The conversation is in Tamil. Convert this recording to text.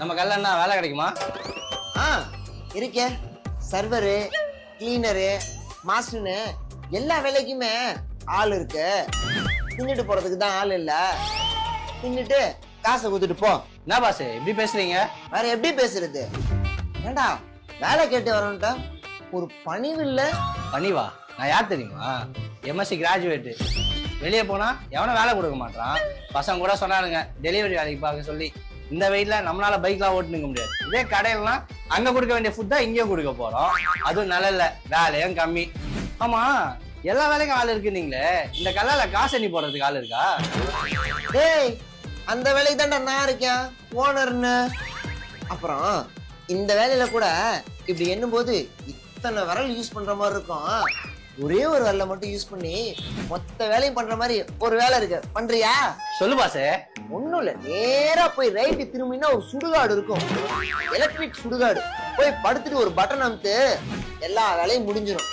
நம்ம கல்யாணம் வேலை கிடைக்குமா? ஆ இருக்கே. சர்வரு, கிளீனரு, மாஸ்டர்னு எல்லா வேலைக்குமே ஆள் இருக்கு. தின்னுட்டு போறதுக்கு தான் ஆள் இல்ல. தின்னுட்டு காசை கொடுத்துட்டு போ. என்ன பாஸ் இப்படி பேசுறீங்க? வேற எப்படி பேசுறது? ஏண்டா வேலை கேட்டு வரணும்ட்டா ஒரு பணிவு இல்ல. பணிவா? நான் யார் தெரியுமா? MSc graduate. வெளியே போனா எவனும் வேலை கொடுக்க மாட்டான். பசங்க கூட சொன்னானுங்க டெலிவரி வேலைக்கு பார்க்க சொல்லி. இந்த வெயிட்ல நம்மளால பைக்லாம் ஓட்டுனுக்க முடியாது. இதே கடையிலாம் அங்க கொடுக்க வேண்டிய ஃபுட் தான் இங்கே கொடுக்க போறோம். அதுவும் நல்ல இல்ல, வேலையும் கம்மி. ஆமா, எல்லா வேலைக்கும் ஆள் இருக்கு. நீங்களே இந்த கல்லால காசு எண்ணி போடுறதுக்கு ஆள் இருக்கா? டேய், அந்த வேலைக்கு தான்டா நான் இருக்கேன், ஓனர்னு. அப்புறம் இந்த வேலையில கூட இப்படி எண்ணும் போது இத்தனை விரல் யூஸ் பண்ற மாதிரி இருக்கும். ஒரே ஒரு விரலை மட்டும் யூஸ் பண்ணி மொத்த வேலையும் பண்ற மாதிரி ஒரு வேலை இருக்கு, பண்றியா? சொல்லு பாசே. ஒண்ணும் இல்ல, நேரா போய் ரைட்டு திரும்பினா ஒரு சுடுகாடு இருக்கும், எலக்ட்ரிக் சுடுகாடு. போய் படுத்துட்டு ஒரு பட்டன் அமுத்து, எல்லா வேலையும் முடிஞ்சிடும்.